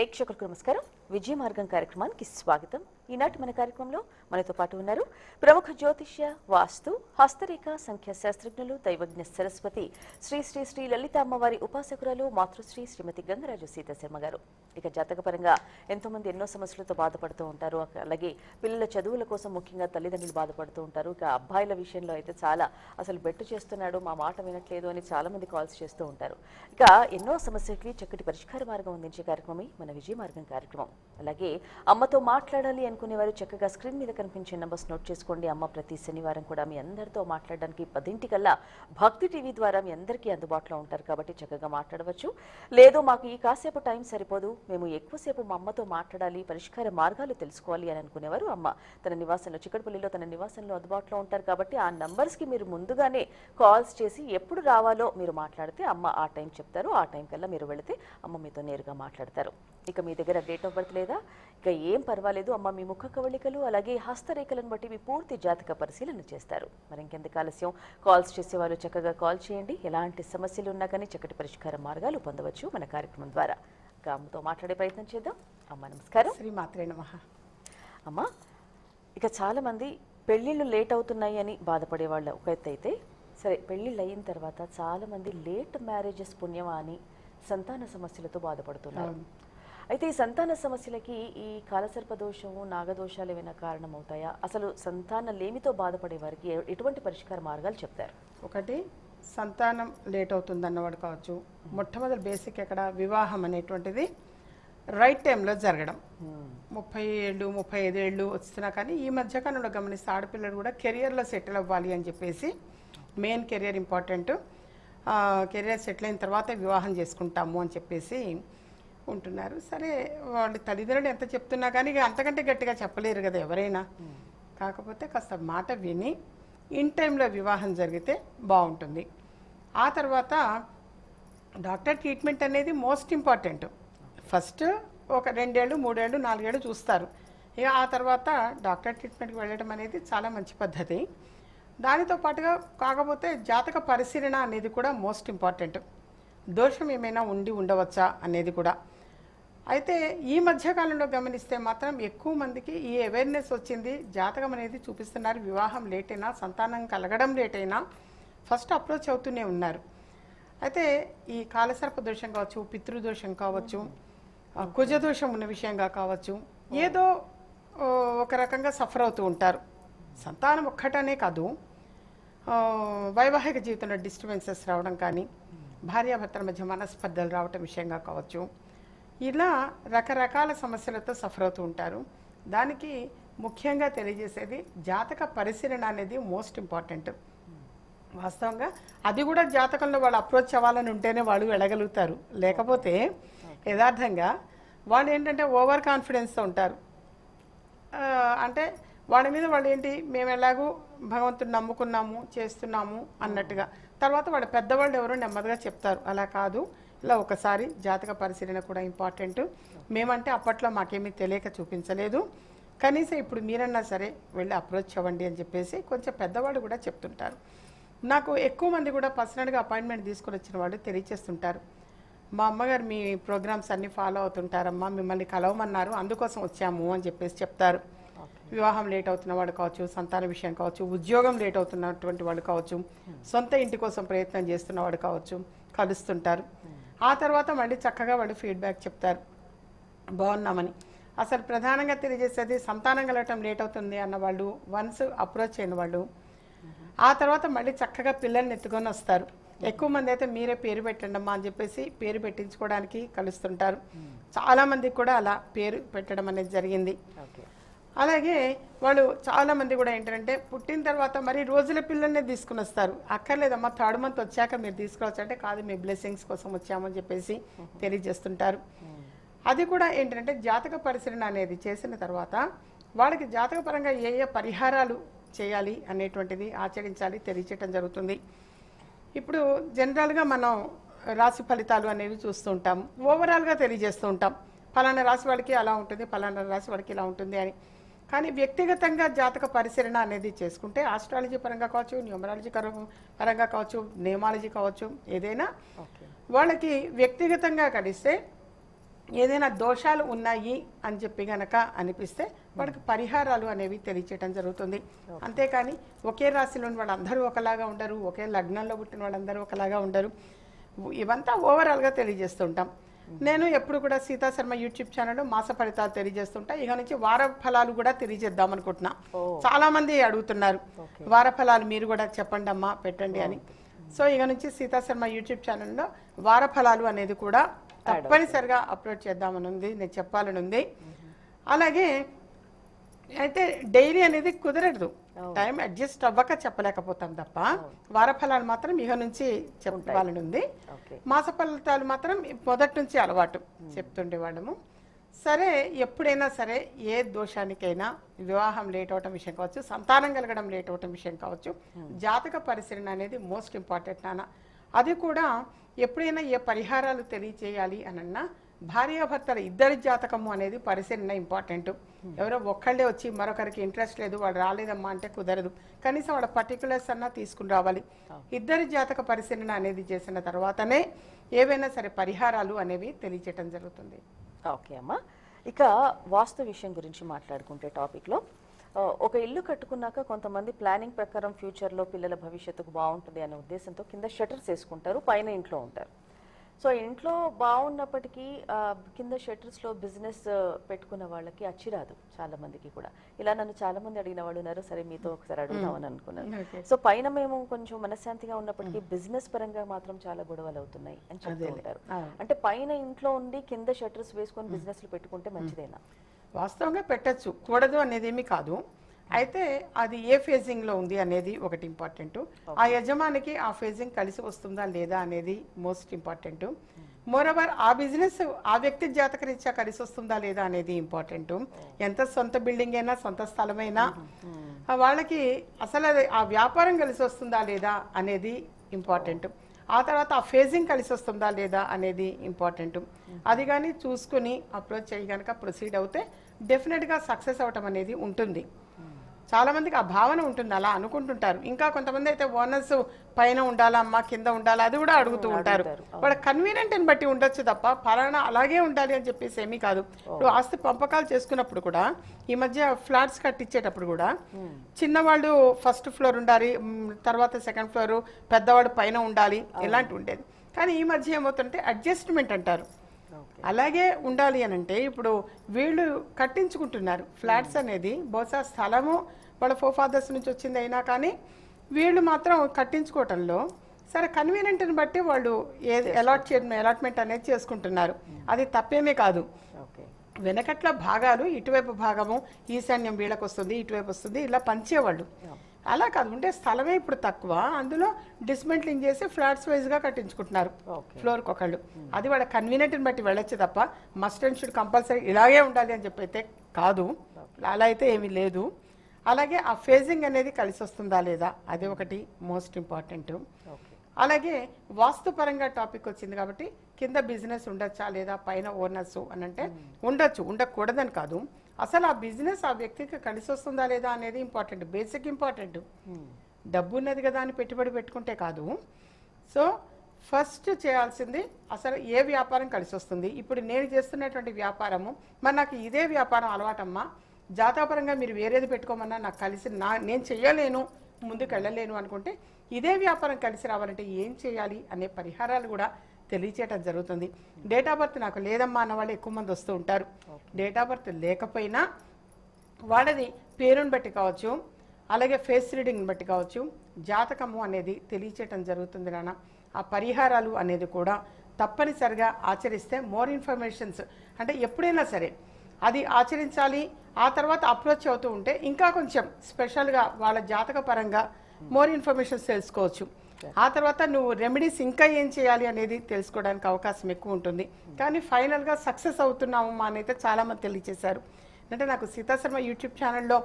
ప్రేక్షకులకు నమస్కారం. విజయ మార్గం కార్యక్రమానికి స్వాగతం. ఈనాటి మన కార్యక్రమంలో మనతో పాటు ఉన్నారు ప్రముఖ జ్యోతిష్య, వాస్తు, హస్తరేఖ, సంఖ్య శాస్త్రజ్ఞులు, దైవజ్ఞ సరస్వతి శ్రీ శ్రీ శ్రీ లలిత అమ్మవారి ఉపాసకురాలు మాతృశ్రీ శ్రీమతి గంగరాజు సీతాశర్మ గారు. ఇక జాతకపరంగా ఎంతో మంది ఎన్నో సమస్యలతో బాధపడుతూ ఉంటారు. అలాగే పిల్లల చదువుల కోసం ముఖ్యంగా తల్లిదండ్రులు బాధపడుతూ ఉంటారు. ఇక అబ్బాయిల విషయంలో అయితే చాలా అసలు బెట్టు చేస్తున్నాడు, మా మాట వినట్లేదు అని చాలా మంది కాల్స్ చేస్తూ ఉంటారు. ఇక ఎన్నో సమస్యలకి చక్కటి పరిష్కార మార్గం అందించే కార్యక్రమమే మన విజయ మార్గం కార్యక్రమం. అలాగే అమ్మతో మాట్లాడాలి అనుకునేవారు చక్కగా స్క్రీన్ మీద కనిపించే నంబర్స్ నోట్ చేసుకోండి. అమ్మ ప్రతి శనివారం కూడా మీ అందరితో మాట్లాడడానికి 10 భక్తి టీవీ ద్వారా మీ అందరికీ అందుబాటులో ఉంటారు కాబట్టి చక్కగా మాట్లాడవచ్చు. లేదు మాకు ఈ కాసేపు టైం సరిపోదు, మేము ఎక్కువసేపు మా అమ్మతో మాట్లాడాలి, పరిష్కార మార్గాలు తెలుసుకోవాలి అని అనుకునేవారు అమ్మ తన నివాసంలో, చిక్కడపల్లిలో తన నివాసంలో అందుబాటులో ఉంటారు కాబట్టి ఆ నంబర్స్కి మీరు ముందుగానే కాల్స్ చేసి ఎప్పుడు రావాలో మీరు మాట్లాడితే అమ్మ ఆ టైం చెప్తారు. ఆ టైం కల్లా మీరు వెళితే అమ్మ మీతో నేరుగా మాట్లాడతారు. ఇక మీ దగ్గర డేట్ ఆఫ్ బర్త్ లేదా ఇక ఏం పర్వాలేదు, అమ్మ మీ ముఖ కవళికలు అలాగే హస్తరేఖలను బట్టి మీ పూర్తి జాతక పరిశీలన చేస్తారు. మరి ఇంకెందుకు ఆలస్యం, కాల్స్ చేసేవాళ్ళు చక్కగా కాల్ చేయండి. ఎలాంటి సమస్యలు ఉన్నా కానీ చక్కటి పరిష్కార మార్గాలు పొందవచ్చు మన కార్యక్రమం ద్వారా. ఇక అమ్మతో మాట్లాడే ప్రయత్నం చేద్దాం. అమ్మ నమస్కారం. శ్రీమాత్రే నమః. అమ్మ, ఇక చాలామంది పెళ్ళిళ్ళు లేట్ అవుతున్నాయి అని బాధపడే వాళ్ళు ఒక ఎత్తు అయితే, సరే పెళ్ళిళ్ళు అయిన తర్వాత చాలామంది లేట్ మ్యారేజెస్ పుణ్యమా అని సంతాన సమస్యలతో బాధపడుతున్నారు. అయితే ఈ సంతాన సమస్యలకి ఈ కాలసర్పదోషము, నాగదోషాలు ఏమైనా కారణమవుతాయా? అసలు సంతాన లేమితో బాధపడే వారికి ఎటువంటి పరిష్కార మార్గాలు చెప్తారు? ఒకటి, సంతానం లేట్ అవుతుంది అన్నవాడు కావచ్చు. మొట్టమొదటి బేసిక్ ఎక్కడ, వివాహం అనేటువంటిది రైట్ టైంలో జరగడం. 30 ఏళ్ళు 35 ఏళ్ళు వస్తున్నా కానీ ఈ మధ్యకాలంలో గమనిస్తే ఆడపిల్లలు కూడా కెరియర్లో సెటిల్ అవ్వాలి అని చెప్పేసి, main career important, career settle అయిన తర్వాత వివాహం చేసుకుంటాము అని చెప్పేసి ఉంటున్నారు. సరే, వాళ్ళు తల్లిదండ్రులు ఎంత చెప్తున్నా కానీ ఇక అంతకంటే గట్టిగా చెప్పలేరు కదా ఎవరైనా. కాకపోతే కాస్త మాట విని ఇన్ టైంలో వివాహం జరిగితే బాగుంటుంది. ఆ తర్వాత డాక్టర్ ట్రీట్మెంట్ అనేది మోస్ట్ ఇంపార్టెంట్. ఫస్ట్ ఒక 2 ఏళ్ళు 3 ఏళ్ళు 4 ఏళ్ళు చూస్తారు. ఇక ఆ తర్వాత డాక్టర్ ట్రీట్మెంట్కి వెళ్ళడం అనేది చాలా మంచి పద్ధతి. దానితో పాటుగా కాకపోతే జాతక పరిశీలన అనేది కూడా మోస్ట్ ఇంపార్టెంట్. దోషం ఏమైనా ఉండవచ్చా అనేది కూడా. అయితే ఈ మధ్యకాలంలో గమనిస్తే మాత్రం ఎక్కువ మందికి ఈ అవేర్నెస్ వచ్చింది. జాతకం అనేది చూపిస్తున్నారు. వివాహం లేట్ అయినా, సంతానం కలగడం లేట్ అయినా ఫస్ట్ అప్రోచ్ అవుతూనే ఉన్నారు. అయితే ఈ కాలసర్ప దోషం కావచ్చు, పితృదోషం కావచ్చు, కుజదోషం ఉన్న విషయంగా కావచ్చు, ఏదో ఒక రకంగా సఫర్ అవుతూ ఉంటారు. సంతానం ఒక్కటనే కాదు, వైవాహిక జీవితంలో డిస్టర్బెన్సెస్ రావడం కానీ, భార్యాభర్తల మధ్య మనస్పర్ధలు రావటం విషయంగా కావచ్చు, ఇలా రకరకాల సమస్యలతో సఫర్ అవుతూ ఉంటారు. దానికి ముఖ్యంగా తెలియజేసేది జాతక పరిశీలన అనేది మోస్ట్ ఇంపార్టెంట్. వాస్తవంగా అది కూడా జాతకంలో వాళ్ళు అప్రోచ్ అవ్వాలని ఉంటేనే వాళ్ళు వెళ్ళగలుగుతారు. లేకపోతే యథార్థంగా వాళ్ళు ఏంటంటే ఓవర్ కాన్ఫిడెన్స్తో ఉంటారు. అంటే వాళ్ళ మీద వాళ్ళు ఏంటి, మేము ఎలాగూ భగవంతుని నమ్ముకున్నాము, చేస్తున్నాము అన్నట్టుగా. తర్వాత వాళ్ళ పెద్దవాళ్ళు ఎవరో నెమ్మదిగా చెప్తారు, అలా కాదు, ఇలా ఒకసారి జాతక పరిశీలన కూడా ఇంపార్టెంట్. మేమంటే అప్పట్లో మాకేమీ తెలియక చూపించలేదు, కనీసం ఇప్పుడు మీరన్నా సరే వెళ్ళి అప్రోచ్ అవ్వండి అని చెప్పేసి కొంచెం పెద్దవాళ్ళు కూడా చెప్తుంటారు. నాకు ఎక్కువ మంది కూడా పర్సనల్గా అపాయింట్మెంట్ తీసుకొని వచ్చిన వాళ్ళు తెలియచేస్తుంటారు, మా అమ్మగారు మీ ప్రోగ్రామ్స్ అన్నీ ఫాలో అవుతుంటారమ్మా, మిమ్మల్ని కలవమన్నారు, అందుకోసం వచ్చాము అని చెప్పేసి చెప్తారు. వివాహం లేట్ అవుతున్న వాడు కావచ్చు, సంతాన విషయం కావచ్చు, ఉద్యోగం లేట్ అవుతున్నటువంటి వాడు కావచ్చు, సొంత ఇంటి కోసం ప్రయత్నం చేస్తున్నవాడు కావచ్చు, కలుస్తుంటారు. ఆ తర్వాత మళ్ళీ చక్కగా వాళ్ళు ఫీడ్బ్యాక్ చెప్తారు, బాగున్నామని. అసలు ప్రధానంగా తెలియజేసేది సంతానం కలగటం లేట్ అవుతుంది అన్న వాళ్ళు వన్స్ అప్రోచ్ అయిన వాళ్ళు ఆ తర్వాత మళ్ళీ చక్కగా పిల్లల్ని ఎత్తుకొని వస్తారు. ఎక్కువ మంది అయితే మీరే పేరు పెట్టండి అమ్మా అని చెప్పేసి పేరు పెట్టించుకోవడానికి కలుస్తుంటారు. చాలామందికి కూడా అలా పేరు పెట్టడం అనేది జరిగింది. అలాగే వాళ్ళు చాలామంది కూడా ఏంటంటే పుట్టిన తర్వాత మరి రోజుల పిల్లల్ని తీసుకుని వస్తారు. అక్కర్లేదమ్మా 3rd month వచ్చాక మీరు తీసుకురావచ్చు అంటే, కాదు మీ బ్లెస్సింగ్స్ కోసం వచ్చామని చెప్పేసి తెలియజేస్తుంటారు. అది కూడా ఏంటంటే జాతక పరిశీలన అనేది చేసిన తర్వాత వాళ్ళకి జాతకపరంగా ఏ ఏ పరిహారాలు చేయాలి అనేటువంటిది ఆచరించాలి తెలియచేయటం జరుగుతుంది. ఇప్పుడు జనరల్గా మనం రాశి ఫలితాలు అనేవి చూస్తూ ఉంటాం, ఓవరాల్గా తెలియజేస్తూ ఉంటాం, ఫలానా రాశి వాడికి అలా ఉంటుంది, ఫలానా రాశి వాడికి ఇలా ఉంటుంది అని. కానీ వ్యక్తిగతంగా జాతక పరిశీలన అనేది చేసుకుంటే ఆస్ట్రాలజీ పరంగా కావచ్చు, న్యూమరాలజీ పరంగా కావచ్చు, నియమాలజీ కావచ్చు, ఏదైనా వాళ్ళకి వ్యక్తిగతంగా కలిస్తే ఏదైనా దోషాలు ఉన్నాయి అని చెప్పి గనక అనిపిస్తే వాడికి పరిహారాలు అనేవి తెలియచేయడం జరుగుతుంది. అంతేకాని ఒకే రాశిలోని వాళ్ళందరూ ఒకలాగా ఉండరు, ఒకే లగ్నంలో పుట్టిన వాళ్ళందరూ ఒకలాగా ఉండరు. ఇవంతా ఓవరాల్గా తెలియజేస్తుంటాం. నేను ఎప్పుడు కూడా సీతా శర్మ యూట్యూబ్ ఛానల్లో మాస ఫలితాలు తెలియజేస్తుంటా. ఇక నుంచి వార ఫలాలు కూడా తెలియజేద్దాం అనుకుంటున్నా. చాలా మంది అడుగుతున్నారు వార ఫలాలు మీరు కూడా చెప్పండి అమ్మా, పెట్టండి అని. సో ఇక నుంచి సీతా శర్మ యూట్యూబ్ ఛానల్లో వార ఫలాలు అనేది కూడా తప్పనిసరిగా అప్లోడ్ చేద్దామని ఉంది, నేను చెప్పాలని ఉంది. అలాగే అయితే డైలీ అనేది కుదరదు, టైం అడ్జస్ట్ అవ్వక చెప్పలేకపోతాం తప్ప వారఫలాలు మాత్రం ఇక నుంచి చెప్పాలని ఉంది. మాస ఫలితాలు మాత్రం మొదటి నుంచి అలవాటు చెప్తుండేవాళ్ళము. సరే, ఎప్పుడైనా సరే ఏ దోషానికైనా వివాహం లేట్ అవటం విషయం కావచ్చు, సంతానం కలగడం లేట్ అవటం విషయం కావచ్చు, జాతక పరిశీలన అనేది మోస్ట్ ఇంపార్టెంట్ నాన్న. అది కూడా ఎప్పుడైనా ఏ పరిహారాలు తెలియచేయాలి అనన్నా భార్యాభర్తల ఇద్దరి జాతకము అనేది పరిశీలన ఇంపార్టెంట్. ఎవరో ఒక్కళ్ళే వచ్చి మరొకరికి ఇంట్రెస్ట్ లేదు వాడు రాలేదమ్మా అంటే కుదరదు. కనీసం వాళ్ళ పర్టికులర్స్ అన్నా తీసుకుని రావాలి. ఇద్దరి జాతక పరిశీలన అనేది చేసిన తర్వాతనే ఏవైనా సరే పరిహారాలు అనేవి తెలియచేయటం జరుగుతుంది. ఓకే అమ్మా, ఇక వాస్తు విషయం గురించి మాట్లాడుకుంటే టాపిక్లో ఒక ఇల్లు కట్టుకున్నాక కొంతమంది ప్లానింగ్ ప్రకారం ఫ్యూచర్లో పిల్లల భవిష్యత్తుకు బాగుంటుంది అనే ఉద్దేశంతో కింద షట్టర్స్ వేసుకుంటారు, పైన ఇంట్లో ఉంటారు. సో ఇంట్లో బాగున్నప్పటికీ కింద షట్టర్స్లో బిజినెస్ పెట్టుకున్న వాళ్ళకి అచ్చిరాదు చాలా మందికి కూడా. ఇలా నన్ను చాలా మంది అడిగిన వాళ్ళు ఉన్నారు. సరే మీతో ఒకసారి అడుగుదామని అనుకున్నాను. సో పైన మేము కొంచెం మనశ్శాంతిగా ఉన్నప్పటికీ బిజినెస్ పరంగా మాత్రం చాలా గొడవలు అవుతున్నాయి అని చెప్తూ ఉంటారు. అంటే పైన ఇంట్లో ఉండి కింద షట్టర్స్ వేసుకొని బిజినెస్లు పెట్టుకుంటే మంచిదేనా? వాస్తవంగా పెట్టచ్చు, కూడదు అనేది ఏమీ కాదు. అయితే అది ఏ ఫేజింగ్లో ఉంది అనేది ఒకటి ఇంపార్టెంట్. ఆ యజమానికి ఆ ఫేజింగ్ కలిసి వస్తుందా లేదా అనేది మోస్ట్ ఇంపార్టెంట్. మోరవర్ ఆ బిజినెస్ ఆ వ్యక్తి జాతకరీత్యా కలిసి వస్తుందా లేదా అనేది ఇంపార్టెంట్. ఎంత సొంత బిల్డింగ్ అయినా సొంత స్థలమైనా వాళ్ళకి అసలు ఆ వ్యాపారం కలిసి వస్తుందా లేదా అనేది ఇంపార్టెంట్. ఆ తర్వాత ఆ ఫేజింగ్ కలిసి వస్తుందా లేదా అనేది ఇంపార్టెంట్. అది కానీ చూసుకుని అప్రోచ్ చేయి కనుక ప్రొసీడ్ అవుతే డెఫినెట్గా సక్సెస్ అవ్వటం అనేది ఉంటుంది. చాలా మందికి ఆ భావన ఉంటుంది, అలా అనుకుంటుంటారు. ఇంకా కొంతమంది అయితే ఓనర్స్ పైన ఉండాలా అమ్మా కింద ఉండాలా అది కూడా అడుగుతూ ఉంటారు. వాళ్ళ కన్వీనియంట్ని బట్టి ఉండొచ్చు తప్ప ఫలానా అలాగే ఉండాలి అని చెప్పేసి ఏమీ కాదు. ఇప్పుడు ఆస్తి పంపకాలు చేసుకున్నప్పుడు కూడా ఈ మధ్య ఫ్లాట్స్ కట్టించేటప్పుడు కూడా చిన్నవాళ్ళు ఫస్ట్ ఫ్లోర్ ఉండాలి, తర్వాత సెకండ్ ఫ్లోర్, పెద్దవాడు పైన ఉండాలి, ఇలాంటివి ఉండేది. కానీ ఈ మధ్య ఏమవుతుంటే అడ్జస్ట్మెంట్ అంటారు, అలాగే ఉండాలి అని అంటే ఇప్పుడు వీళ్ళు కట్టించుకుంటున్నారు ఫ్లాట్స్ అనేది. బహుశా స్థలము వాళ్ళ ఫోఫాదర్స్ నుంచి వచ్చింది అయినా కానీ వీళ్ళు మాత్రం కట్టించుకోవటంలో సరే కన్వీనియంట్ని బట్టి వాళ్ళు ఏది అలాట్మెంట్ అనేది చేసుకుంటున్నారు. అది తప్పేమీ కాదు. వెనకట్ల భాగాలు ఇటువైపు భాగము ఈశాన్యం వీళ్ళకి వస్తుంది, ఇటువైపు వస్తుంది, ఇలా పంచేవాళ్ళు. అలా కాదు, ఉండే స్థలమే ఇప్పుడు తక్కువ, అందులో డిస్మెంట్లింగ్ చేసి ఫ్లాట్స్ వైజ్గా కట్టించుకుంటున్నారు ఫ్లోర్కి ఒకళ్ళు. అది వాళ్ళ కన్వీనియంట్ని బట్టి వెళ్ళొచ్చు తప్ప మస్ట్ అండ్ షుడ్ కంపల్సరీ ఇలాగే ఉండాలి అని చెప్పి అయితే కాదు. అలా అయితే ఏమీ లేదు. అలాగే ఆ ఫేజింగ్ అనేది కలిసి వస్తుందా లేదా అది ఒకటి మోస్ట్ ఇంపార్టెంట్. అలాగే వాస్తుపరంగా టాపిక్ వచ్చింది కాబట్టి కింద బిజినెస్ ఉండొచ్చా లేదా పైన ఓనర్స్ అని అంటే ఉండొచ్చు, ఉండకూడదని కాదు. అసలు ఆ బిజినెస్ ఆ వ్యక్తికి కలిసి వస్తుందా లేదా అనేది ఇంపార్టెంట్, బేసిక్ ఇంపార్టెంట్. డబ్బు ఉన్నది కదా అని పెట్టుబడి పెట్టుకుంటే కాదు. సో ఫస్ట్ చేయాల్సింది అసలు ఏ వ్యాపారం కలిసి వస్తుంది. ఇప్పుడు నేను చేస్తున్నటువంటి వ్యాపారము మరి నాకు ఇదే వ్యాపారం అలవాటమ్మా, జాతకపరంగా మీరు వేరేది పెట్టుకోమన్నా నాకు కలిసి నేను చెయ్యలేను, ముందుకు వెళ్ళలేను అనుకుంటే ఇదే వ్యాపారం కలిసి రావాలంటే ఏం చేయాలి అనే పరిహారాలు కూడా తెలియచేయటం జరుగుతుంది. డేట్ ఆఫ్ బర్త్ నాకు లేదమ్మా అన్న వాళ్ళు ఎక్కువ మంది వస్తూ ఉంటారు. డేట్ ఆఫ్ బర్త్ లేకపోయినా వాళ్ళది పేరుని బట్టి కావచ్చు, అలాగే ఫేస్ రీడింగ్ని బట్టి కావచ్చు, జాతకము అనేది తెలియచేయటం జరుగుతుంది నాన్న. ఆ పరిహారాలు అనేది కూడా తప్పనిసరిగా ఆచరిస్తే మోర్ ఇన్ఫర్మేషన్స్ అంటే ఎప్పుడైనా సరే అది ఆచరించాలి. ఆ తర్వాత అప్రోచ్ అవుతూ ఉంటే ఇంకా కొంచెం స్పెషల్గా వాళ్ళ జాతక పరంగా మోర్ ఇన్ఫర్మేషన్స్ తెలుసుకోవచ్చు. ఆ తర్వాత నువ్వు రెమెడీస్ ఇంకా ఏం చేయాలి అనేది తెలుసుకోవడానికి అవకాశం ఎక్కువ ఉంటుంది. కానీ ఫైనల్గా సక్సెస్ అవుతున్నామమ్మా అని అయితే చాలామంది తెలియచేశారు. అంటే నాకు సీతా శర్మ యూట్యూబ్ ఛానల్లో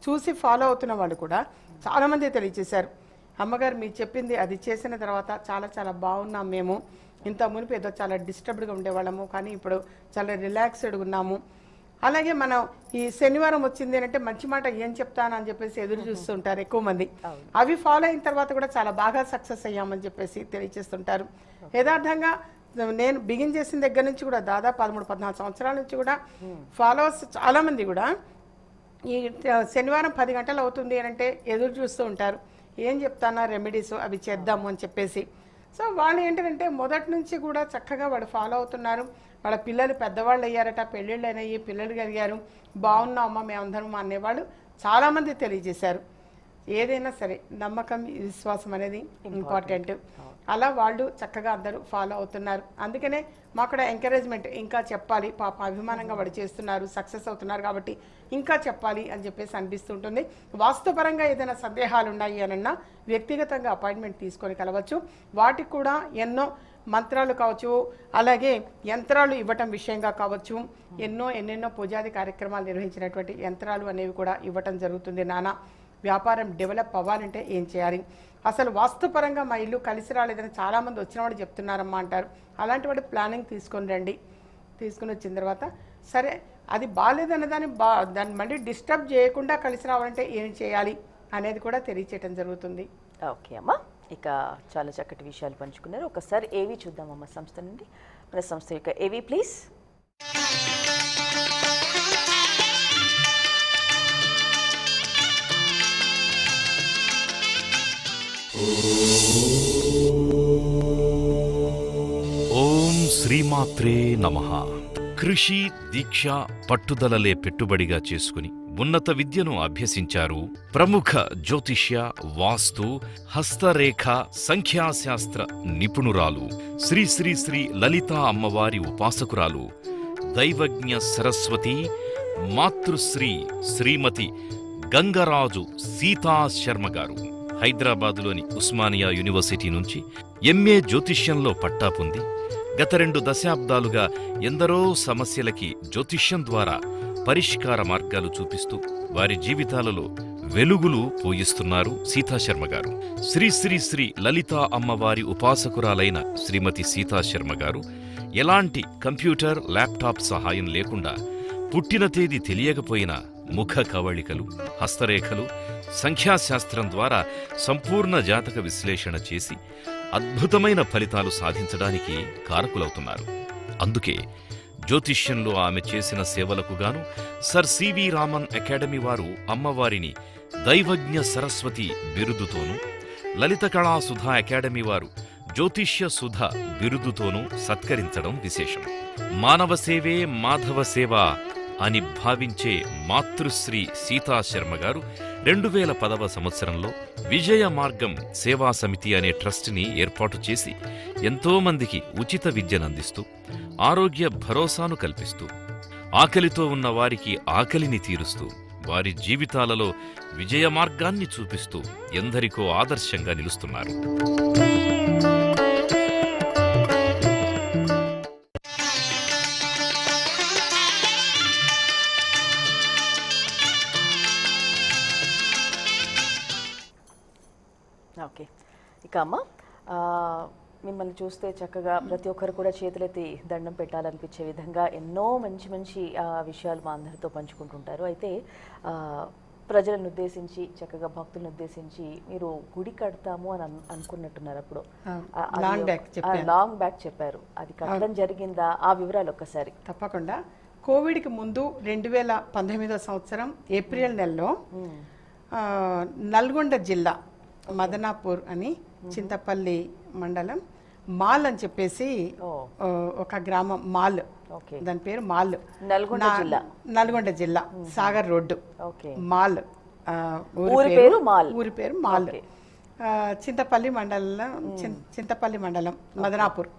చూసి ఫాలో అవుతున్న వాళ్ళు కూడా చాలామంది తెలియచేశారు, అమ్మగారు మీరు చెప్పింది అది చేసిన తర్వాత చాలా చాలా బాగున్నాం మేము. ఇంత మునిపి ఏదో చాలా డిస్టర్బ్డ్గా ఉండేవాళ్ళము, కానీ ఇప్పుడు చాలా రిలాక్స్డ్గా ఉన్నాము. అలాగే మనం ఈ శనివారం వచ్చింది అంటే మంచి మాట ఏం చెప్తాను అని చెప్పేసి ఎదురు చూస్తుంటారు ఎక్కువ మంది. అవి ఫాలో అయిన తర్వాత కూడా చాలా బాగా సక్సెస్ అయ్యామని చెప్పేసి తెలియచేస్తుంటారు. యథార్థంగా నేను బిగిన్ చేసిన దగ్గర నుంచి కూడా దాదాపు 13-14 సంవత్సరాల నుంచి కూడా ఫాలోవర్స్ చాలామంది కూడా ఈ శనివారం 10 గంటలు అవుతుంది అని అంటే ఎదురు చూస్తూ ఉంటారు. ఏం చెప్తానా రెమెడీస్ అవి చేద్దాము అని చెప్పేసి. సో వాళ్ళు ఏంటంటే మొదటి నుంచి కూడా చక్కగా వాళ్ళు ఫాలో అవుతున్నారు. వాళ్ళ పిల్లలు పెద్దవాళ్ళు అయ్యారట, పెళ్ళిళ్ళు అయినాయి, పిల్లలు కలిగారు, బాగున్నాం అమ్మ మేమందరం అనేవాళ్ళు చాలామంది తెలియజేశారు. ఏదైనా సరే నమ్మకం విశ్వాసం అనేది ఇంపార్టెంట్. అలా వాళ్ళు చక్కగా అందరూ ఫాలో అవుతున్నారు. అందుకనే మాకు కూడా ఎంకరేజ్మెంట్, ఇంకా చెప్పాలి, పాప అభిమానంగా వాడు చేస్తున్నారు, సక్సెస్ అవుతున్నారు కాబట్టి ఇంకా చెప్పాలి అని చెప్పేసి అనిపిస్తుంటుంది. వాస్తుపరంగా ఏదైనా సందేహాలు ఉన్నాయి అనన్నా వ్యక్తిగతంగా అపాయింట్మెంట్ తీసుకొని కలవచ్చు. వాటికి కూడా ఎన్నో మంత్రాలు కావచ్చు, అలాగే యంత్రాలు ఇవ్వటం విషయంగా కావచ్చు, ఎన్నెన్నో పూజాది కార్యక్రమాలు నిర్వహించినటువంటి యంత్రాలు అనేవి కూడా ఇవ్వటం జరుగుతుంది. నానా వ్యాపారం డెవలప్ అవ్వాలంటే ఏం చేయాలి, అసలు వాస్తుపరంగా మా ఇల్లు కలిసి రాలేదని చాలామంది వచ్చిన వాళ్ళు చెప్తున్నారమ్మా అంటారు. అలాంటి వాటి ప్లానింగ్ తీసుకొని రండి. తీసుకుని వచ్చిన తర్వాత సరే అది బాగాలేదన్న దాన్ని మళ్ళీ డిస్టర్బ్ చేయకుండా కలిసి రావాలంటే ఏం చేయాలి అనేది కూడా తెలియచేయటం జరుగుతుంది. ఓకే అమ్మా, ఇక చాలా చక్కటి విషయాలు పంచుకున్నారు. ఒకసారి ఏవి చూద్దామమ్మా సంస్థ నుండి. మన సంస్థ యొక్క ఏవి ప్లీజ్. ఓం శ్రీమాత్రే నమః. కృషి, దీక్ష, పట్టుదలలే పెట్టుబడిగా చేసుకుని ఉన్నత విద్యను అభ్యసించారు ప్రముఖ జ్యోతిష్య, వాస్తు, హస్తరేఖ, సంఖ్యాశాస్త్ర నిపుణురాలు శ్రీ శ్రీ శ్రీ లలితా అమ్మవారి ఉపాసకురాలు దైవజ్ఞ సరస్వతి మాతృశ్రీ శ్రీమతి గంగరాజు సీతా శర్మ గారు హైదరాబాదులోని ఉస్మానియా యూనివర్సిటీ నుంచి ఎంఏ జ్యోతిష్యంలో పట్టా పొంది గత 2 దశాబ్దాలుగా ఎందరో సమస్యలకి జ్యోతిష్యం ద్వారా పరిష్కార మార్గాలు చూపిస్తూ వారి జీవితాలలో వెలుగులు పోయిస్తున్నారు సీతాశర్మ గారు. శ్రీ శ్రీ శ్రీ లలితా అమ్మవారి ఉపాసకురాలైన శ్రీమతి సీతాశర్మ గారు ఎలాంటి కంప్యూటర్, ల్యాప్టాప్ సహాయం లేకుండా పుట్టిన తేదీ తెలియకపోయినా ముఖ కవళికలు, హస్తరేఖలు, సంఖ్యాశాస్త్రం ద్వారా సంపూర్ణ జాతక విశ్లేషణ చేసి అద్భుతమైన ఫలితాలు సాధించడానికి కారకులవుతున్నారు. అందుకే జ్యోతిష్యంలో ఆమె చేసిన సేవలకు గాను సర్ సివి రామన్ అకాడమీ వారు అమ్మవారిని దైవజ్ఞ సరస్వతి బిరుదుతోనూ, లలిత కళా సుధా అకాడమీ వారు జ్యోతిష్య సుధ బిరుదుతోనూ సత్కరించడం విశేషం. మానవ సేవే మాధవ సేవ అని భావించే మాతృశ్రీ సీతాశర్మ గారు 2010వ సంవత్సరంలో విజయ మార్గం సేవా సమితి అనే ట్రస్ట్ని ఏర్పాటు చేసి ఎంతోమందికి ఉచిత విద్యనందిస్తూ, ఆరోగ్య భరోసాను కల్పిస్తూ, ఆకలితో ఉన్న వారికి ఆకలిని తీరుస్తూ, వారి జీవితాలలో విజయ మార్గాన్ని చూపిస్తూ ఎందరికో ఆదర్శంగా నిలుస్తున్నారు. ఓకే, ఇక అమ్మ మిమ్మల్ని చూస్తే చక్కగా ప్రతి ఒక్కరు కూడా చేతులెత్తి దండం పెట్టాలనిపించే విధంగా ఎన్నో మంచి మంచి విషయాలు మా అందరితో పంచుకుంటుంటారు. అయితే ప్రజలను ఉద్దేశించి, చక్కగా భక్తులను ఉద్దేశించి మీరు గుడి కడతాము అని అనుకున్నట్టున్నారు. అప్పుడు లాంగ్ బ్యాక్ చెప్పారు, అది కట్టడం జరిగిందా? ఆ వివరాలు ఒక్కసారి. తప్పకుండా. కోవిడ్కి ముందు 2019వ సంవత్సరం ఏప్రిల్ నెలలో నల్గొండ జిల్లా మదనాపూర్ అని చింతపల్లి మండలం మాల్ అని చెప్పేసి ఒక గ్రామం, మాల్, దాని పేరు మాల్, నల్గొండ జిల్లా సాగర్ రోడ్డు మాల్, ఊరి పేరు మాల్, చింతపల్లి మండలం మదనాపూర్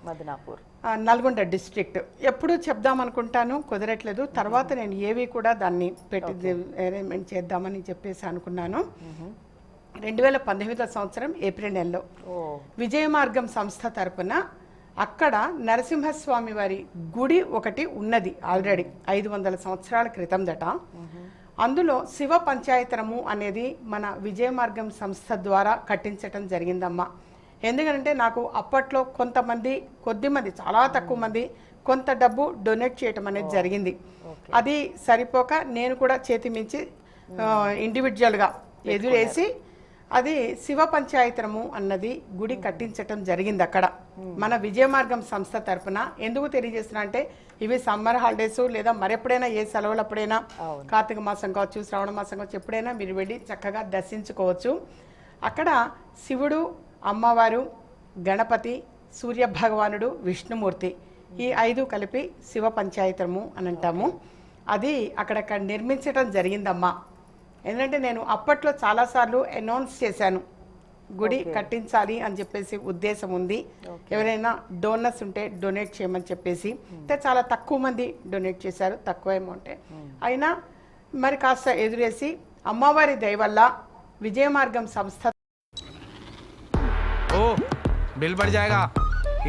నల్గొండ డిస్ట్రిక్ట్. ఎప్పుడు చెప్దాం అనుకుంటాను, కుదరట్లేదు. తర్వాత నేను ఏవి కూడా దాన్ని పెట్టి అరేంజ్మెంట్ చేద్దామని చెప్పేసి అనుకున్నాను. 2018వ సంవత్సరం ఏప్రిల్ నెలలో విజయ మార్గం సంస్థ తరపున అక్కడ నరసింహస్వామి వారి గుడి ఒకటి ఉన్నది, ఆల్రెడీ 500 సంవత్సరాల క్రితం దట. అందులో శివ పంచాయతనము అనేది మన విజయ మార్గం సంస్థ ద్వారా కట్టించటం జరిగిందమ్మా. ఎందుకంటే నాకు అప్పట్లో కొద్దిమంది చాలా తక్కువ మంది కొంత డబ్బు డొనేట్ చేయటం అనేది జరిగింది. అది సరిపోక నేను కూడా చేతి మించి ఇండివిజువల్గా ఎదురేసి అది శివ పంచాయతనము అన్నది గుడి కట్టించటం జరిగింది అక్కడ మన విజయమార్గం సంస్థ తరపున. ఎందుకు తెలియజేస్తున్నా అంటే ఇవి సమ్మర్ హాలిడేస్ లేదా మరెప్పుడైనా ఏ సెలవులప్పుడైనా కార్తీక మాసం కావచ్చు, శ్రావణ మాసం కావచ్చు, ఎప్పుడైనా మీరు వెళ్ళి చక్కగా దర్శించుకోవచ్చు. అక్కడ శివుడు, అమ్మవారు, గణపతి, సూర్య భగవానుడు, విష్ణుమూర్తి ఈ 5 కలిపి శివ పంచాయతనము అని అంటాము. అది అక్కడ నిర్మించడం జరిగిందమ్మా. ఎందుకంటే నేను అప్పట్లో చాలాసార్లు అనౌన్స్ చేశాను గుడి కట్టించాలి అని చెప్పేసి ఉద్దేశం ఉంది. ఎవరైనా డోనర్స్ ఉంటే డొనేట్ చేయమని చెప్పేసి. అంటే చాలా తక్కువ మంది డొనేట్ చేశారు, తక్కువ అమౌంటే. అయినా మరి కాస్త ఎదురేసి అమ్మవారి దయ వల్ల విజయమార్గం సంస్థ ओ बिल बढ़ जाएगा,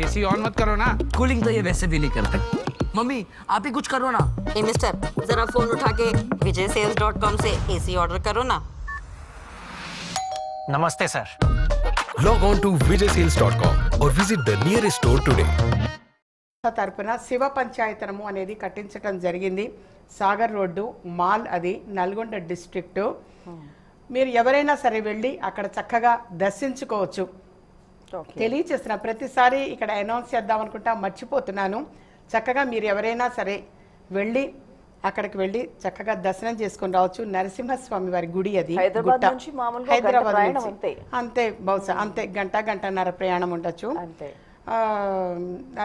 एसी ऑन मत करो ना। कूलिंग तो ये वैसे भी नहीं करते। मम्मी आप ही कुछ करो ना। ए मिस्टर, जरा फोन उठा के vijaySales.com से एसी ऑर्डर करो ना। नमस्ते sir. Log on to vijaySales.com or visit the nearest store today. తరపున శివ పంచాయతనము అనేది కట్టించడం జరిగింది. సాగర్ రోడ్డు మాల్, అది నల్గొండ డిస్ట్రిక్ట్. మీరు ఎవరైనా సరే వెళ్ళి అక్కడ చక్కగా దర్శించుకోవచ్చు. తెలియచేస్తున్నా, ప్రతిసారి ఇక్కడ అనౌన్స్ చేద్దాం అనుకుంటా మర్చిపోతున్నాను. చక్కగా మీరు ఎవరైనా సరే వెళ్ళి అక్కడికి వెళ్ళి చక్కగా దర్శనం చేసుకొని రావచ్చు. నరసింహస్వామి వారి గుడి అది హైదరాబాద్ నుంచి మామూలుగా హైదరాబాద్ ప్రయాణం నుంచి అంతే, బహుశా అంతే గంటన్నర ప్రయాణం ఉండొచ్చు.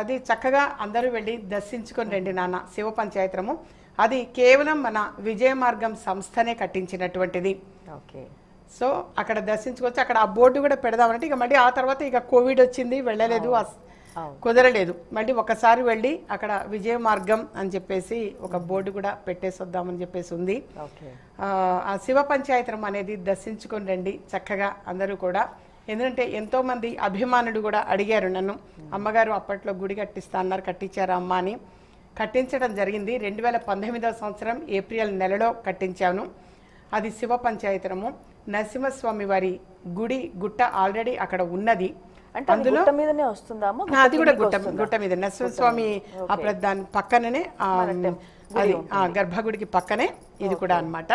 అది చక్కగా అందరూ వెళ్ళి దర్శించుకొని రండి నాన్న. శివ పంచాయతనము అది కేవలం మన విజయమార్గం సంస్థనే కట్టించినటువంటిది. సో అక్కడ దర్శించుకోవచ్చు. అక్కడ ఆ బోర్డు కూడా పెడదామంటే ఇక మళ్ళీ ఆ తర్వాత ఇక కోవిడ్ వచ్చింది, వెళ్ళలేదు, కుదరలేదు. మళ్ళీ ఒకసారి వెళ్ళి అక్కడ విజయ మార్గం అని చెప్పేసి ఒక బోర్డు కూడా పెట్టేసి వద్దామని చెప్పేసి ఉంది. ఆ శివ పంచాయతనం అనేది దర్శించుకొని రండి చక్కగా అందరూ కూడా. ఎందుకంటే ఎంతో మంది అభిమానులు కూడా అడిగారు నన్ను, అమ్మగారు అప్పట్లో గుడి కట్టిస్తా అన్నారు, కట్టించారా అమ్మ అని. కట్టించడం జరిగింది. 2019వ సంవత్సరం ఏప్రిల్ నెలలో కట్టించాను. అది శివ పంచాయతనము. నరసింహస్వామి వారి గుడి గుట్ట ఆల్రెడీ అక్కడ ఉన్నది. అందులో మీదనే వస్తుందామా? అది కూడా గుట్ట మీద నరసింహస్వామి దాని పక్కననే అది గర్భగుడికి పక్కనే ఇది కూడా అన్నమాట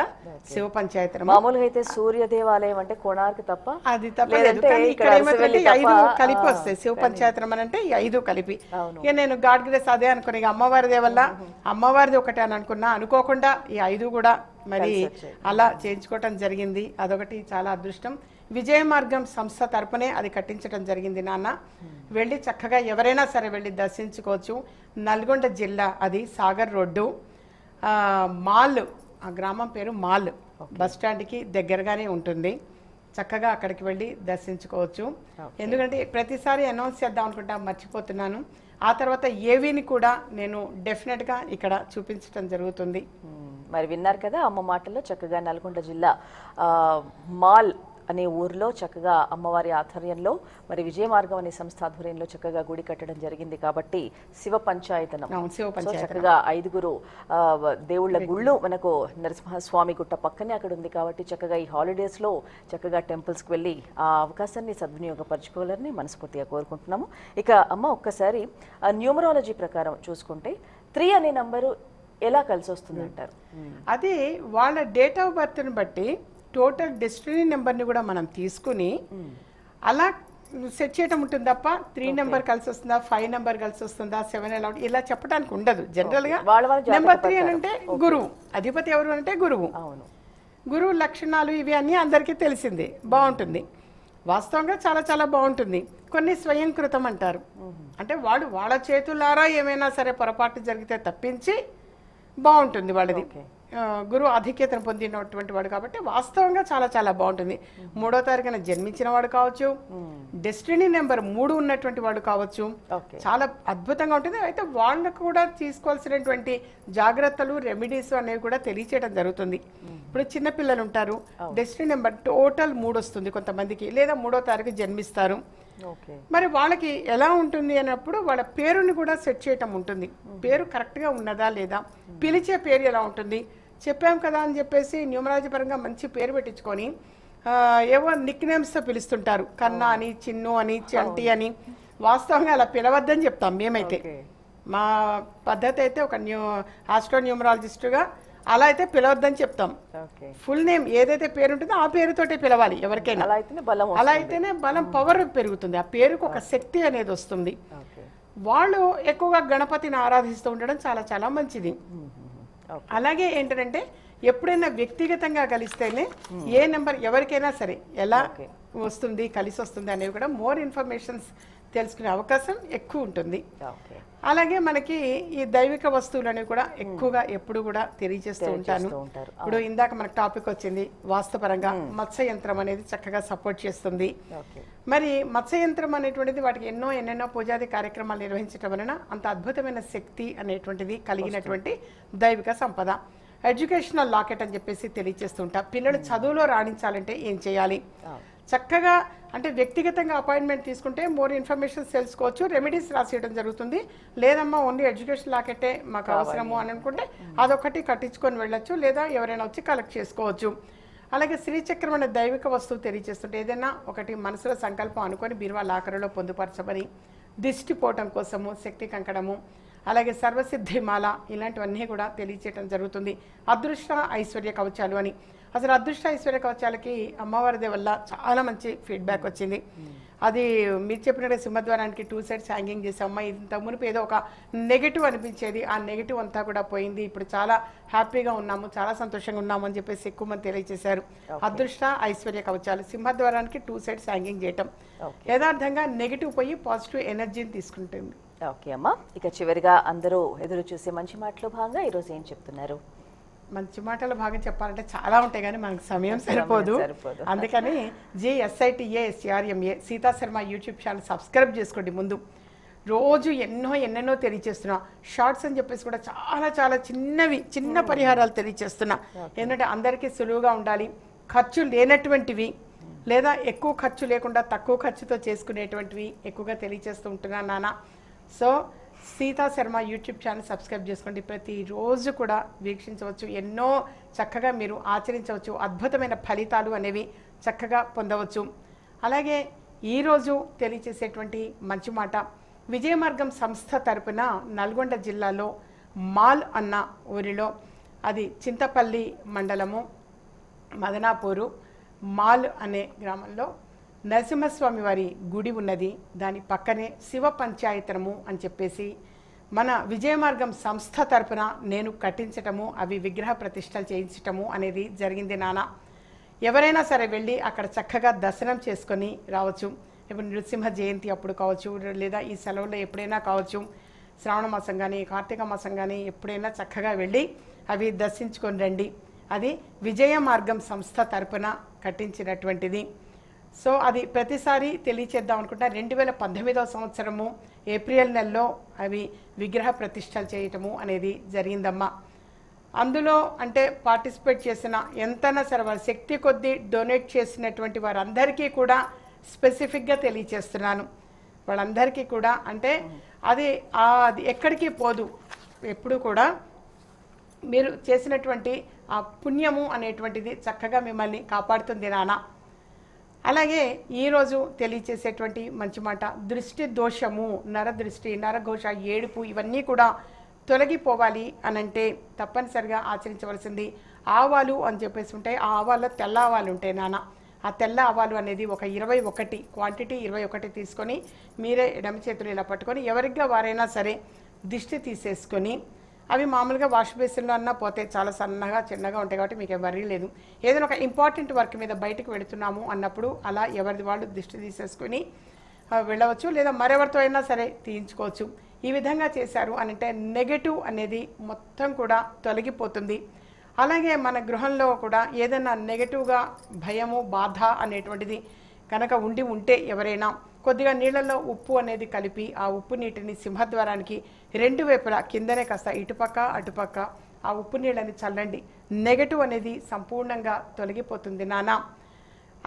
శివ పంచాయతనం. మామూలుగా అయితే సూర్య దేవాలయం అంటే కోణార్క్ తప్ప అది తప్పలేదు, కానీ ఇక్కడ ఏమైతే 5 కలిపి వస్తాయి. శివ పంచాయతనం అని అంటే 5 కలిపి. ఇక నేను గాడ్ గ్రేస్ అదే అనుకున్నా, ఇక అమ్మవారిదే వల్ల అమ్మవారిది ఒకటే అని అనుకున్నా. అనుకోకుండా ఈ 5 కూడా మరి అలా చేయించుకోవటం జరిగింది. అదొకటి చాలా అదృష్టం. విజయ మార్గం సంస్థ తరపునే అది కట్టించడం జరిగింది నాన్న. వెళ్ళి చక్కగా ఎవరైనా సరే వెళ్ళి దర్శించుకోవచ్చు. నల్గొండ జిల్లా, అది సాగర్ రోడ్డు మాల్, ఆ గ్రామం పేరు మాల్, బస్ స్టాండ్కి దగ్గరగానే ఉంటుంది. చక్కగా అక్కడికి వెళ్ళి దర్శించుకోవచ్చు. ఎందుకంటే ప్రతిసారి అనౌన్స్ చేద్దాం అనుకుంటా మర్చిపోతున్నాను. ఆ తర్వాత ఏవీని కూడా నేను డెఫినెట్గా ఇక్కడ చూపించడం జరుగుతుంది. మరి విన్నారు కదా అమ్మ మాటల్లో. చక్కగా నల్గొండ జిల్లా మాల్ అనే ఊర్లో చక్కగా అమ్మవారి ఆధ్వర్యంలో మరి విజయ మార్గం అనే సంస్థ ఆధ్వర్యంలో చక్కగా గుడి కట్టడం జరిగింది. కాబట్టి శివ పంచాయతనం చక్కగా 5 దేవుళ్ళ గుళ్ళు మనకు నరసింహస్వామి గుట్ట పక్కనే అక్కడ ఉంది. కాబట్టి చక్కగా ఈ హాలిడేస్ లో చక్కగా టెంపుల్స్కి వెళ్ళి ఆ అవకాశాన్ని సద్వినియోగపరచుకోవాలని మనస్ఫూర్తిగా కోరుకుంటున్నాము. ఇక అమ్మ ఒక్కసారి న్యూమరాలజీ ప్రకారం చూసుకుంటే 3 అనే నంబరు ఎలా కలిసి వస్తుంది అంటారు? అది వాళ్ళ డేట్ ఆఫ్ బర్త్ని బట్టి టోటల్ డెస్టినీ నెంబర్ని కూడా మనం తీసుకుని అలా సెట్ చేయడం ఉంటుంది తప్ప 3 నెంబర్ కలిసి వస్తుందా, 5 నెంబర్ కలిసి వస్తుందా, 7 ఎలా ఇలా చెప్పడానికి ఉండదు. జనరల్గా నెంబర్ 3 అని అంటే గురువు, అధిపతి ఎవరు అంటే గురువు. గురువు లక్షణాలు ఇవి అన్నీ అందరికీ తెలిసిందే. బాగుంటుంది, వాస్తవంగా చాలా చాలా బాగుంటుంది. కొన్ని స్వయంకృతం అంటారు, అంటే వాళ్ళ చేతులారా ఏమైనా సరే పొరపాటు జరిగితే తప్పించి బాగుంటుంది వాళ్ళది. గురువు ఆధిక్యతను పొందినటువంటి వాడు కాబట్టి వాస్తవంగా చాలా చాలా బాగుంటుంది. 3వ తారీఖున జన్మించిన వాడు కావచ్చు, డెస్టినీ నెంబర్ 3 ఉన్నటువంటి వాడు కావచ్చు, చాలా అద్భుతంగా ఉంటుంది. అయితే వాళ్ళకు కూడా తీసుకోవాల్సినటువంటి జాగ్రత్తలు, రెమెడీస్ అనేవి కూడా తెలియచేయడం జరుగుతుంది. ఇప్పుడు చిన్నపిల్లలు ఉంటారు, డెస్టినీ నెంబర్ టోటల్ 3 వస్తుంది కొంతమందికి, లేదా 3వ తారీఖు జన్మిస్తారు. మరి వాళ్ళకి ఎలా ఉంటుంది అన్నప్పుడు వాళ్ళ పేరుని కూడా సెట్ చేయటం ఉంటుంది. పేరు కరెక్ట్గా ఉన్నదా లేదా, పిలిచే పేరు ఎలా ఉంటుంది, చెప్పాం కదా అని చెప్పేసి న్యూమరాలజీ పరంగా మంచి పేరు పెట్టించుకొని ఏవో నిక్ నేమ్స్తో పిలుస్తుంటారు. కన్నా అని, చిన్ను అని, చంటి అని. వాస్తవంగా అలా పిలవద్దని చెప్తాం మేమైతే. మా పద్ధతి అయితే ఒక ఆస్ట్రో న్యూమరాలజిస్టుగా అలా అయితే పిలవద్దని చెప్తాం. ఓకే, ఫుల్ నేమ్ ఏదైతే పేరు ఉంటుందో ఆ పేరుతోటే పిలవాలి ఎవరికైనా. అలా అయితేనే బలం అలా అయితేనే బలం, పవర్ పెరుగుతుంది, ఆ పేరుకు ఒక శక్తి అనేది వస్తుంది. ఓకే, వాళ్ళు ఎక్కువగా గణపతిని ఆరాధిస్తూ ఉండడం చాలా చాలా మంచిది. ఓకే. అలాగే ఏంటంటే ఎప్పుడైనా వ్యక్తిగతంగా కలిస్తేనే ఏ నెంబర్ ఎవరికైనా సరే ఎలా వస్తుంది, కలిసి వస్తుంది అనేవి కూడా మోర్ ఇన్ఫర్మేషన్స్ తెలుసుకునే అవకాశం ఎక్కువ ఉంటుంది. ఓకే, అలాగే మనకి ఈ దైవిక వస్తువులు అనేవి కూడా ఎక్కువగా ఎప్పుడు కూడా తెలియజేస్తూ ఉంటాను. ఉంటారు. ఇప్పుడు ఇందాక మనకు టాపిక్ వచ్చింది వాస్తుపరంగా మత్స్య యంత్రం అనేది చక్కగా సపోర్ట్ చేస్తుంది. ఓకే, మరి మత్స్య యంత్రం అనేటువంటిది వాటికి ఎన్నెన్నో పూజాది కార్యక్రమాలు నిర్వహించడం వలన అంత అద్భుతమైన శక్తి అనేటువంటిది కలిగినటువంటి దైవిక సంపద. ఎడ్యుకేషనల్ లాకెట్ అని చెప్పేసి తెలియజేస్తుంటా. పిల్లలు చదువులో రాణించాలంటే ఏం చేయాలి, చక్కగా అంటే వ్యక్తిగతంగా అపాయింట్మెంట్ తీసుకుంటే మోర్ ఇన్ఫర్మేషన్ తెలుసుకోవచ్చు, రెమెడీస్ రాసేయడం జరుగుతుంది. లేదమ్మా ఓన్లీ ఎడ్యుకేషన్ లాకెట్టే మాకు అవసరము అని అనుకుంటే అదొకటి కట్టించుకొని వెళ్ళొచ్చు, లేదా ఎవరైనా వచ్చి కలెక్ట్ చేసుకోవచ్చు. అలాగే శ్రీచక్రం అనే దైవిక వస్తువు తెలియజేస్తుంటే ఏదైనా ఒకటి మనసులో సంకల్పం అనుకొని బీరువా లాకరులో పొందుపరచమని, దిష్టి పోవటం కోసము శక్తి కంకణము, అలాగే సర్వసిద్ధిమాల ఇలాంటివన్నీ కూడా తెలియచేయడం జరుగుతుంది. అదృష్ట ఐశ్వర్య కవచాలు అని, అసలు అదృష్ట ఐశ్వర్య కవచాలకి అమ్మవారిదే వల్ల చాలా మంచి ఫీడ్బ్యాక్ వచ్చింది. అది మీరు చెప్పినట్టు సింహద్వారానికి 2 సైడ్స్ హ్యాంగింగ్ చేసామమ్మా. ఇంత మునుపు ఏదో ఒక నెగిటివ్ అనిపించేది, ఆ నెగిటివ్ అంతా కూడా పోయింది, ఇప్పుడు చాలా హ్యాపీగా ఉన్నాము, చాలా సంతోషంగా ఉన్నాము అని చెప్పేసి ఎక్కువ మంది తెలియజేశారు. అదృష్ట ఐశ్వర్య కవచాలు సింహద్వారానికి 2 సైడ్స్ హ్యాంగింగ్ చేయటం యథార్థంగా నెగిటివ్ పోయి పాజిటివ్ ఎనర్జీని తీసుకుంటుంది. ఓకే అమ్మా, ఇక చివరిగా అందరూ ఎదురు చూసే మంచి మాటలో భాగంగా ఈరోజు ఏం చెప్తున్నారు? మంచి మాటలు బాగా చెప్పాలంటే చాలా ఉంటాయి కానీ మనకు సమయం సరిపోదు. అందుకని JSITASRMA Sita Sharma YouTube channel subscribe చేసుకోండి. ముందు రోజు ఎన్నెన్నో తెలియచేస్తున్నా. షార్ట్స్ అని చెప్పేసి కూడా చాలా చాలా చిన్న పరిహారాలు తెలియచేస్తున్నా. ఎందుకంటే అందరికీ సులువుగా ఉండాలి, ఖర్చు లేనటువంటివి లేదా ఎక్కువ ఖర్చు లేకుండా తక్కువ ఖర్చుతో చేసుకునేటువంటివి ఎక్కువగా తెలియచేస్తూ ఉంటున్నాను నాన్న. So Sita Sharma YouTube channel subscribe చేసుకోండి. ప్రతిరోజు కూడా వీక్షించవచ్చు, ఎన్నో చక్కగా మీరు ఆచరించవచ్చు, అద్భుతమైన ఫలితాలు అనేవి చక్కగా పొందవచ్చు. అలాగే ఈరోజు తెలియచేసేటువంటి మంచి మాట, విజయమార్గం సంస్థ తరపున నల్గొండ జిల్లాలో మాల్ అన్న ఊరిలో, అది చింతపల్లి మండలము మదనాపూరు మాల్ అనే గ్రామంలో నరసింహస్వామి వారి గుడి ఉన్నది. దాని పక్కనే శివ పంచాయతనము అని చెప్పేసి మన విజయమార్గం సంస్థ తరపున నేను కట్టించటము, అవి విగ్రహ ప్రతిష్టలు చేయించటము అనేది జరిగింది నాన్న. ఎవరైనా సరే వెళ్ళి అక్కడ చక్కగా దర్శనం చేసుకొని రావచ్చు. ఇప్పుడు నృసింహ జయంతి అప్పుడు కావచ్చు, లేదా ఈ సెలవుల్లో ఎప్పుడైనా కావచ్చు, శ్రావణ మాసం కానీ కార్తీక మాసం కానీ ఎప్పుడైనా చక్కగా వెళ్ళి అవి దర్శించుకొని రండి. అది విజయ మార్గం సంస్థ తరపున కట్టించినటువంటిది. సో అది ప్రతిసారి తెలియచేద్దాం అనుకుంటా. 2018వ సంవత్సరము ఏప్రిల్ నెలలో అవి విగ్రహ ప్రతిష్టలు చేయటము అనేది జరిగిందమ్మా. అందులో అంటే పార్టిసిపేట్ చేసిన ఎంతైనా సరే వారి శక్తి కొద్దీ డొనేట్ చేసినటువంటి వారందరికీ కూడా స్పెసిఫిక్గా తెలియచేస్తున్నాను. వాళ్ళందరికీ కూడా అంటే అది ఎక్కడికి పోదు, ఎప్పుడు కూడా మీరు చేసినటువంటి ఆ పుణ్యము అనేటువంటిది చక్కగా మిమ్మల్ని కాపాడుతుంది నాన్న. అలాగే ఈరోజు తెలియచేసేటువంటి మంచి మాట, దృష్టి దోషము, నరదృష్టి, నరఘోష, ఏడుపు ఇవన్నీ కూడా తొలగిపోవాలి అనంటే తప్పనిసరిగా ఆచరించవలసింది ఆవాలు అని చెప్పేసి ఉంటాయి. ఆ ఆవాల్లో తెల్ల ఆవాలు ఉంటాయి నాన్న. ఆ తెల్ల ఆవాలు అనేది ఒక 21 క్వాంటిటీ 21 తీసుకొని మీరే ఎడమ చేతులు ఇలా పట్టుకొని ఎవరిగా వారైనా సరే దిష్టి తీసేసుకొని, అవి మామూలుగా వాష్ బేసిన్లో అన్నా పోతే చాలా సన్నగా చిన్నగా ఉంటాయి కాబట్టి మీకు ఎవరి లేదు. ఏదైనా ఒక ఇంపార్టెంట్ వర్క్ మీద బయటకు వెళుతున్నాము అన్నప్పుడు అలా ఎవరిది వాళ్ళు దిష్టి తీసేసుకొని వెళ్ళవచ్చు, లేదా మరెవరితో అయినా సరే తీయించుకోవచ్చు. ఈ విధంగా చేశారు అంటే నెగటివ్ అనేది మొత్తం కూడా తొలగిపోతుంది. అలాగే మన గృహంలో కూడా ఏదైనా నెగటివ్గా భయము, బాధ అనేటువంటిది కనుక ఉంటే ఎవరైనా కొద్దిగా నీళ్ళల్లో ఉప్పు అనేది కలిపి ఆ ఉప్పు నీటిని సింహద్వారానికి 2 వైపులా కిందనే కాస్త ఇటుపక్క అటుపక్క ఆ ఉప్పు నీళ్ళని చల్లండి. నెగటివ్ అనేది సంపూర్ణంగా తొలగిపోతుంది నాన్న.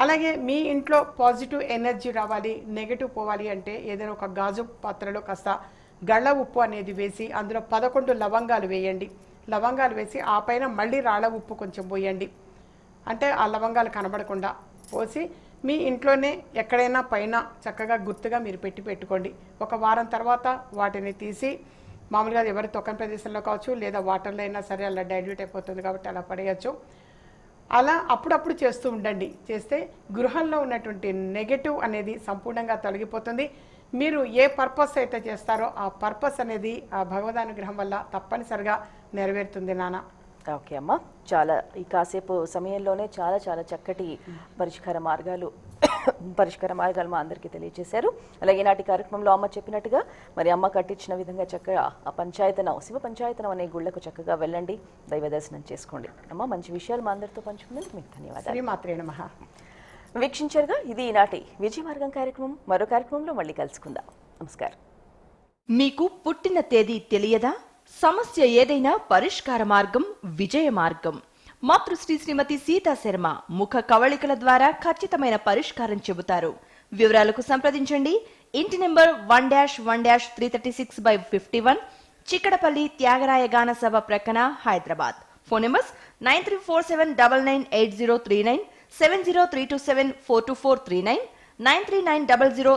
అలాగే మీ ఇంట్లో పాజిటివ్ ఎనర్జీ రావాలి, నెగటివ్ పోవాలి అంటే ఏదైనా ఒక గాజు పాత్రలో కాస్త గళ్ళ ఉప్పు అనేది వేసి అందులో 11 లవంగాలు వేయండి. లవంగాలు వేసి ఆ పైన మళ్ళీ రాళ్ళ ఉప్పు కొంచెం పోయండి. అంటే ఆ లవంగాలు కనబడకుండా పోసి మీ ఇంట్లోనే ఎక్కడైనా పైన చక్కగా గుర్తుగా మీరు పెట్టుకోండి. ఒక వారం తర్వాత వాటిని తీసి మామూలుగా అది ఎవరి తొక్కని ప్రదేశంలో కావచ్చు, లేదా వాటర్లో అయినా సరే అలా డైల్యూట్ అయిపోతుంది కాబట్టి అలా పడేయచ్చు. అలా అప్పుడప్పుడు చేస్తూ ఉండండి. చేస్తే గృహంలో ఉన్నటువంటి నెగటివ్ అనేది సంపూర్ణంగా తొలగిపోతుంది. మీరు ఏ పర్పస్ అయితే చేస్తారో ఆ పర్పస్ అనేది ఆ భగవదానుగ్రహం వల్ల తప్పనిసరిగా నెరవేరుతుంది నాన్న. ఓకే అమ్మ, చాలా ఈ కాసేపు సమయంలోనే చాలా చాలా చక్కటి పరిష్కార మార్గాలు మా అందరికీ తెలియజేశారు. అలాగే ఈనాటి కార్యక్రమంలో అమ్మ చెప్పినట్టుగా మరి అమ్మ కట్టించిన విధంగా చక్కగా ఆ పంచాయతనం, శివ పంచాయతనం అనే గుళ్ళకు చక్కగా వెళ్ళండి, దైవ దర్శనం చేసుకోండి. అమ్మ మంచి విషయాలు మా అందరితో పంచుకున్నందుకు మీకు ధన్యవాదాలు. శ్రీమాత్రే నమః. వీక్షించారుగా, ఇది ఈనాటి విజయ మార్గం కార్యక్రమం. మరో కార్యక్రమంలో మళ్ళీ కలుసుకుందాం. నమస్కారం. మీకు పుట్టిన తేదీ తెలియదా? సమస్య ఏదైనా పరిష్కార మార్గం విజయ మార్గం. మాతృశ్రీ శ్రీమతి సీతా శర్మ ముఖ కవళికల ద్వారా ఖచ్చితమైన పరిష్కారం చెబుతారు. వివరాలకు సంప్రదించండి. ఇంటి నెంబర్ 1-1-336/51, చిక్కడపల్లి త్యాగరాయ గాన సభ ప్రక్కన, హైదరాబాద్. Phone numbers 9347998039, 70327422439, 93900